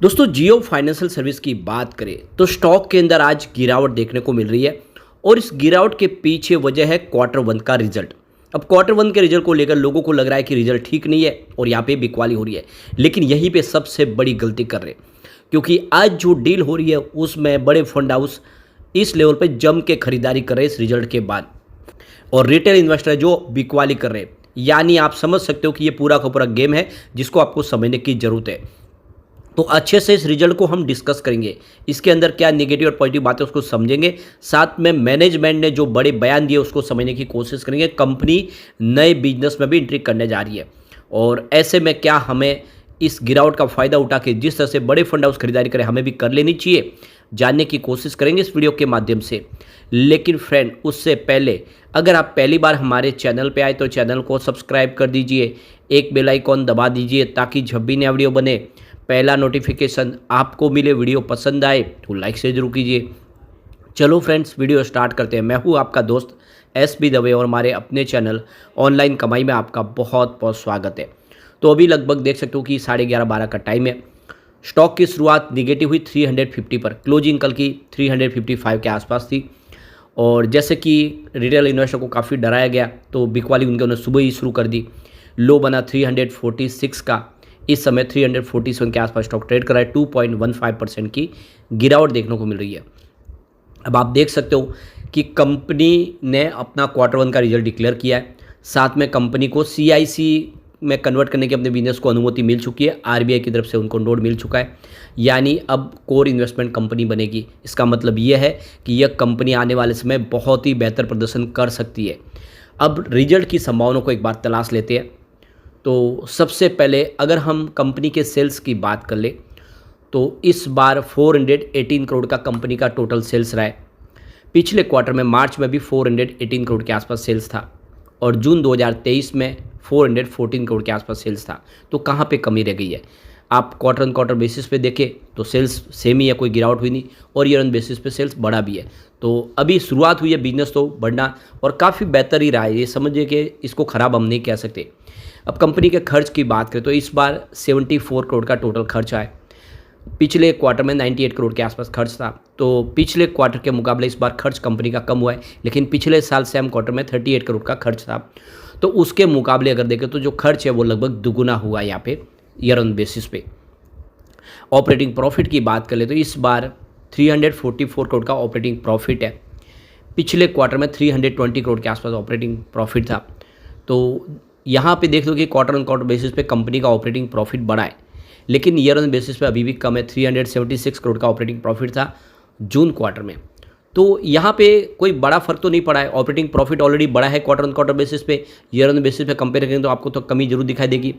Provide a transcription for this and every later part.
दोस्तों जियो financial service की बात करें तो स्टॉक के अंदर आज गिरावट देखने को मिल रही है और इस गिरावट के पीछे वजह है क्वार्टर वन का रिजल्ट। अब क्वार्टर वन के रिजल्ट को लेकर लोगों को लग रहा है कि रिजल्ट ठीक नहीं है और यहाँ पे बिकवाली हो रही है, लेकिन यहीं पे सबसे बड़ी गलती कर रहे हैं क्योंकि आज जो डील हो रही है उसमें बड़े फंड हाउस इस लेवल पे जम के खरीदारी कर रहे हैं इस रिजल्ट के बाद और रिटेल इन्वेस्टर जो बिकवाली कर रहे हैं। यानी आप समझ सकते हो कि ये पूरा का पूरा गेम है जिसको आपको समझने की जरूरत है। तो अच्छे से इस रिजल्ट को हम डिस्कस करेंगे, इसके अंदर क्या नेगेटिव और पॉजिटिव बातें उसको समझेंगे, साथ में मैनेजमेंट ने जो बड़े बयान दिए उसको समझने की कोशिश करेंगे। कंपनी नए बिजनेस में भी एंट्री करने जा रही है और ऐसे में क्या हमें इस गिरावट का फ़ायदा उठा के जिस तरह से बड़े फंड हाउस खरीदारी करें हमें भी कर लेनी चाहिए, जानने की कोशिश करेंगे इस वीडियो के माध्यम से। लेकिन फ्रेंड उससे पहले अगर आप पहली बार हमारे चैनल पे आए तो चैनल को सब्सक्राइब कर दीजिए, एक बेल आइकॉन दबा दीजिए ताकि जब भी नया वीडियो बने पहला नोटिफिकेशन आपको मिले। वीडियो पसंद आए तो लाइक से जरूर कीजिए। चलो फ्रेंड्स वीडियो स्टार्ट करते हैं। मैं हूँ आपका दोस्त एस.बी. दवे और हमारे अपने चैनल ऑनलाइन कमाई में आपका बहुत बहुत स्वागत है। तो अभी लगभग देख सकते हो कि 11:30-12 का टाइम है। स्टॉक की शुरुआत निगेटिव हुई 350 पर, क्लोजिंग कल की 355 के आसपास थी और जैसे कि रिटेल इन्वेस्टर को काफ़ी डराया गया तो बिकवाली उन्होंने सुबह ही शुरू कर दी। लो बना 346 का, इस समय 347 के आसपास स्टॉक ट्रेड कर रहा है। 2.15% की गिरावट देखने को मिल रही है। अब आप देख सकते हो कि कंपनी ने अपना क्वार्टर वन का रिजल्ट डिक्लेयर किया है, साथ में कंपनी को CIC में कन्वर्ट करने की अपने बिजनेस को अनुमति मिल चुकी है। RBI की तरफ से उनको नोट मिल चुका है, यानी अब कोर इन्वेस्टमेंट कंपनी बनेगी। इसका मतलब यह है कि यह कंपनी आने वाले समय बहुत ही बेहतर प्रदर्शन कर सकती है। अब रिजल्ट की संभावनाओं को एक बार तलाश लेते हैं। तो सबसे पहले अगर हम कंपनी के सेल्स की बात कर ले तो इस बार 418 करोड़ का कंपनी का टोटल सेल्स रहा है। पिछले क्वार्टर में मार्च में भी 418 करोड़ के आसपास सेल्स था और जून 2023 में 414 करोड़ के आसपास सेल्स था। तो कहाँ पे कमी रह गई है? आप क्वार्टर ऑन क्वार्टर बेसिस पे देखें तो सेल्स सेम ही है, कोई गिरावट हुई नहीं, और ईयर ऑन बेसिस पे सेल्स बढ़ा भी है। तो अभी शुरुआत हुई है बिजनेस तो बढ़ना और काफ़ी बेहतर ही रहा है। ये समझिए कि इसको ख़राब हम नहीं कह सकते। अब कंपनी के खर्च की बात करें तो इस बार 74 करोड़ का टोटल खर्च आया। पिछले क्वार्टर में 98 करोड़ के आसपास खर्च था। तो पिछले क्वार्टर के मुकाबले इस बार खर्च कंपनी का कम हुआ है, लेकिन पिछले साल सेम क्वार्टर में 38 करोड़ का खर्च था। तो उसके मुकाबले अगर देखें तो जो खर्च है वो लगभग दुगुना हुआ है यहाँ पे ईयर ऑन बेसिस पे। ऑपरेटिंग प्रॉफिट की बात कर ले तो इस बार 344 करोड़ का ऑपरेटिंग प्रॉफिट है। पिछले क्वार्टर में 320 करोड़ के आसपास ऑपरेटिंग प्रॉफिट था। तो यहाँ पे देख लो कि क्वार्टर ऑन क्वार्टर बेसिस पे कंपनी का ऑपरेटिंग प्रॉफिट बढ़ा है, लेकिन ईयर ऑन बेसिस पे अभी भी कम है। 376 करोड़ का ऑपरेटिंग प्रॉफिट था जून क्वार्टर में। तो यहाँ पे कोई बड़ा फर्क तो नहीं पड़ा है। ऑपरेटिंग प्रॉफिट ऑलरेडी बढ़ा है क्वार्टर ऑन क्वार्टर बेसिस पे, ईयर ऑन बेसिस पे कंपेयर करें तो आपको तो कमी जरूर दिखाई देगी।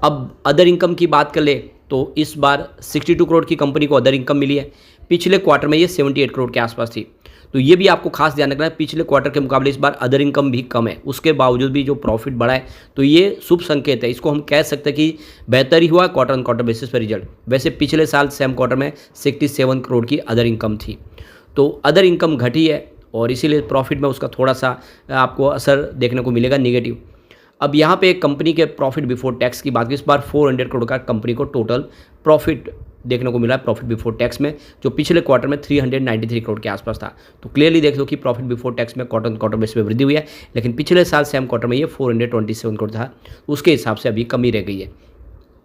अब अदर इनकम की बात कर ले तो इस बार 62 करोड़ की कंपनी को अदर इनकम मिली है। पिछले क्वार्टर में ये 78 करोड़ के आसपास थी। तो ये भी आपको खास ध्यान रखना है, पिछले क्वार्टर के मुकाबले इस बार अदर इनकम भी कम है, उसके बावजूद भी जो प्रॉफिट बढ़ा है तो ये शुभ संकेत है। इसको हम कह सकते हैं कि बेहतर ही हुआ क्वार्टर ऑन क्वार्टर बेसिस पर रिजल्ट। वैसे पिछले साल सेम क्वार्टर में 67 करोड़ की अदर इनकम थी, तो अदर इनकम घटी है और इसीलिए प्रॉफिट में उसका थोड़ा सा आपको असर देखने को मिलेगा नेगेटिव। अब यहाँ पे कंपनी के प्रॉफिट बिफोर टैक्स की बात की, इस बार 400 करोड़ का कंपनी को टोटल प्रॉफिट देखने को मिला है प्रॉफिट बिफोर टैक्स में, जो पिछले क्वार्टर में 393 करोड़ के आसपास था। तो क्लियरली देख लो कि प्रॉफिट बिफोर टैक्स में क्वार्टर क्वार्टर बेस पे वृद्धि हुई है, लेकिन पिछले साल सेम क्वार्टर में ये 427 करोड़ था, उसके हिसाब से अभी कमी रह गई है।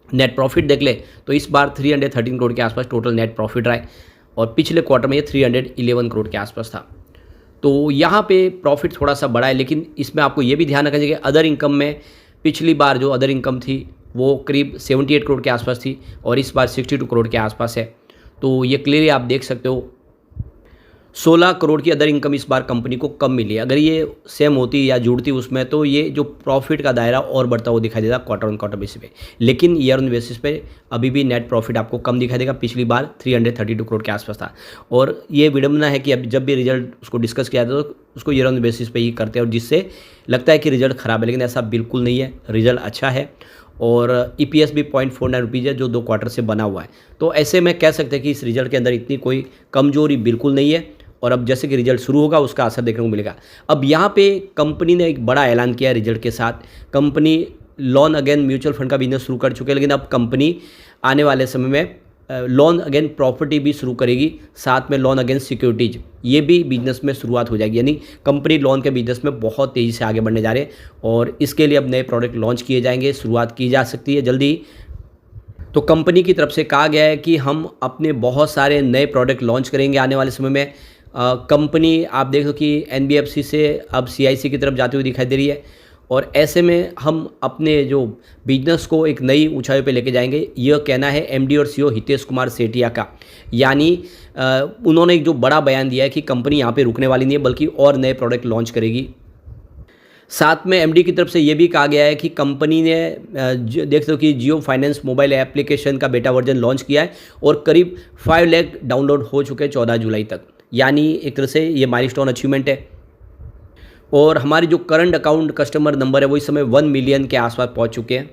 नेट प्रॉफिट देख ले तो इस बार 313 करोड़ के आसपास टोटल नेट प्रॉफिट रहा है और पिछले क्वार्टर में ये 311 करोड़ के आसपास था। तो यहाँ पे प्रॉफिट थोड़ा सा बढ़ा है, लेकिन इसमें आपको ये भी ध्यान रखना चाहिए कि अदर इनकम में पिछली बार जो अदर इनकम थी वो करीब 78 करोड़ के आसपास थी और इस बार 62 करोड़ के आसपास है। तो ये क्लियरली आप देख सकते हो 16 करोड़ की अदर इनकम इस बार कंपनी को कम मिली है। अगर ये सेम होती या जुड़ती उसमें तो ये जो प्रॉफिट का दायरा और बढ़ता हुआ दिखाई देता क्वार्टर ऑन क्वार्टर बेसिस पे, लेकिन ईयर ऑन बेसिस पे अभी भी नेट प्रॉफिट आपको कम दिखाई देगा। पिछली बार 332 करोड़ के आसपास था और ये विडंबना है कि अब जब भी रिजल्ट उसको डिस्कस किया जाता तो उसको ईयर ऑन बेसिस पे ही करते हैं और जिससे लगता है कि रिजल्ट ख़राब है, लेकिन ऐसा बिल्कुल नहीं है। रिजल्ट अच्छा है और EPS भी 0.49 रुपीज़ है जो 2 क्वार्टर से बना हुआ है। तो ऐसे में कह सकते हैं कि इस रिजल्ट के अंदर इतनी कोई कमजोरी बिल्कुल नहीं है और अब जैसे कि रिजल्ट शुरू होगा उसका असर देखने को मिलेगा। अब यहाँ पे कंपनी ने एक बड़ा ऐलान किया है रिजल्ट के साथ। Company loan again mutual fund का बिजनेस शुरू कर चुके हैं, लेकिन अब कंपनी आने वाले समय में लोन अगेंस्ट प्रॉपर्टी भी शुरू करेगी, साथ में लोन अगेंस्ट सिक्योरिटीज, ये भी बिजनेस में शुरुआत हो जाएगी। यानी कंपनी लोन के बिजनेस में बहुत तेज़ी से आगे बढ़ने जा रहे हैं और इसके लिए अब नए प्रोडक्ट लॉन्च किए जाएंगे, शुरुआत की जा सकती है जल्दी ही। तो कंपनी की तरफ से कहा गया है कि हम अपने बहुत सारे नए प्रोडक्ट लॉन्च करेंगे आने वाले समय में। कंपनी आप देखो कि एनबीएफसी से अब सीआईसी की तरफ जाती हुई दिखाई दे रही है और ऐसे में हम अपने जो बिजनेस को एक नई ऊंचाई पे लेके जाएंगे, यह कहना है एमडी और सीईओ हितेश कुमार सेठिया का। यानी उन्होंने एक जो बड़ा बयान दिया है कि कंपनी यहाँ पे रुकने वाली नहीं है बल्कि और नए प्रोडक्ट लॉन्च करेगी। साथ में एमडी की तरफ से ये भी कहा गया है कि कंपनी ने देख सकते हो कि जियो फाइनेंस मोबाइल एप्लीकेशन का बेटा वर्जन लॉन्च किया है और करीब 5 लाख डाउनलोड हो चुके हैं 14 जुलाई तक। यानी एक तरह से ये माइलस्टोन अचीवमेंट है। और हमारी जो करंट अकाउंट कस्टमर नंबर है वो इस समय 1 मिलियन के आसपास पहुंच चुके हैं।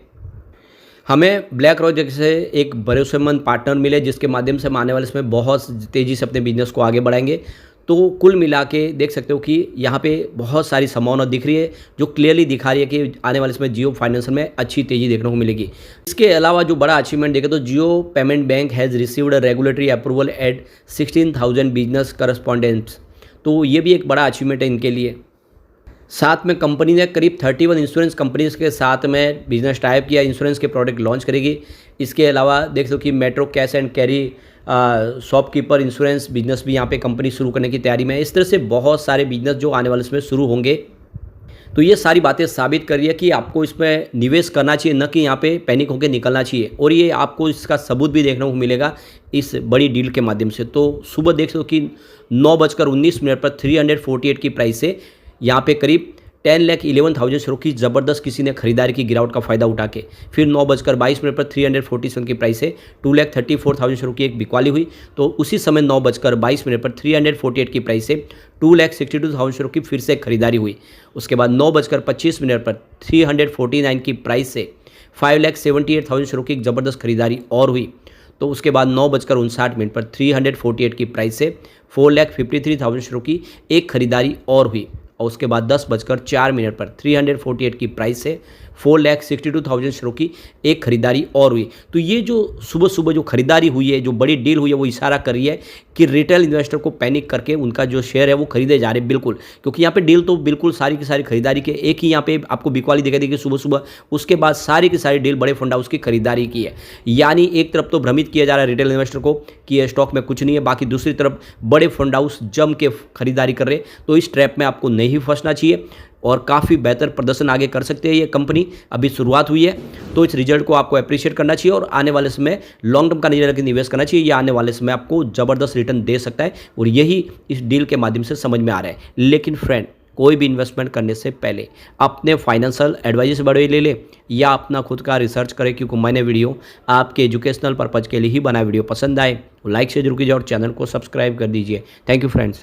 हमें ब्लैक रॉक जैसे एक भरोसेमंद पार्टनर मिले जिसके माध्यम से हम आने वाले समय बहुत तेज़ी से अपने बिजनेस को आगे बढ़ाएंगे। तो कुल मिला के देख सकते हो कि यहाँ पे बहुत सारी संभावना दिख रही है जो क्लियरली दिखा रही है कि आने वाले समय जियो फाइनेंशियल में अच्छी तेज़ी देखने को मिलेगी। इसके अलावा जो बड़ा अचीवमेंट देखें तो Jio payment bank has received regulatory approval at 16,000 business correspondents. तो ये भी एक बड़ा अचीवमेंट है इनके लिए। साथ में कंपनी ने करीब 31 इंश्योरेंस कंपनीज के साथ में बिजनेस टाइप किया, इंश्योरेंस के प्रोडक्ट लॉन्च करेगी। इसके अलावा देख सको कि metro cash and carry shopkeeper insurance business भी यहाँ पे कंपनी शुरू करने की तैयारी में है। इस तरह से बहुत सारे बिजनेस जो आने वाले समय शुरू होंगे। तो ये सारी बातें साबित कर रही है कि आपको इसमें निवेश करना चाहिए, न कि यहाँ पे पैनिक होकर निकलना चाहिए। और ये आपको इसका सबूत भी देखने को मिलेगा इस बड़ी डील के माध्यम से। तो सुबह देख सकते हो कि 9:19 पर 348 की प्राइस से यहाँ पे करीब 10,11,000 शेयरों की ज़बरदस्त किसी ने खरीदारी की गिरावट का फ़ायदा उठा के फिर 9:22 पर 347 की प्राइस से 2,34,000 शेयरों की एक बिकवाली हुई। तो उसी समय 9:22 पर 348 की प्राइस से 2,62,000 शेयरों की फिर से खरीदारी हुई। उसके बाद 9:25 पर 349 की प्राइस से 5,78,000 शेयरों की एक ज़बरदस्त खरीदारी और हुई। तो उसके बाद 9:59 पर 348 की प्राइस से 4,53,000 शेयरों की एक खरीदारी और हुई। और उसके बाद 10:04 पर 348 की प्राइस से 4,62,000 शेयरों की एक खरीदारी और हुई। तो ये जो सुबह सुबह जो खरीदारी हुई है, जो बड़ी डील हुई है, वो इशारा कर रही है कि रिटेल इन्वेस्टर को पैनिक करके उनका जो शेयर है वो खरीदे जा रहे हैं बिल्कुल। क्योंकि यहाँ पे डील तो बिल्कुल सारी की सारी खरीदारी के एक ही यहाँ पे आपको बिकवाली दिखाई देगी सुबह सुबह। उसके बाद सारी की सारी डील बड़े फंड हाउस की खरीदारी की है। यानी एक तरफ तो भ्रमित किया जा रहा है रिटेल इन्वेस्टर को कि ये स्टॉक में कुछ नहीं है, बाकी दूसरी तरफ बड़े फंड हाउस जम के खरीदारी कर रहे हैं। तो इस ट्रैप में आपको नहीं फंसना चाहिए और काफ़ी बेहतर प्रदर्शन आगे कर सकते हैं ये कंपनी। अभी शुरुआत हुई है तो इस रिजल्ट को आपको अप्रिशिएट करना चाहिए और आने वाले समय लॉन्ग टर्म का निवेश करना चाहिए। ये आने वाले समय आपको ज़बरदस्त रिटर्न दे सकता है और यही इस डील के माध्यम से समझ में आ रहा है। लेकिन फ्रेंड, कोई भी इन्वेस्टमेंट करने से पहले अपने फाइनेंशियल एडवाइजर से बड़े ले ले या अपना खुद का रिसर्च करें, क्योंकि मैंने वीडियो आपके एजुकेशनल पर्पज़ के लिए ही बनाया। वीडियो पसंद आए तो लाइक से जरूर कीजिए और चैनल को सब्सक्राइब कर दीजिए। Thank you friends.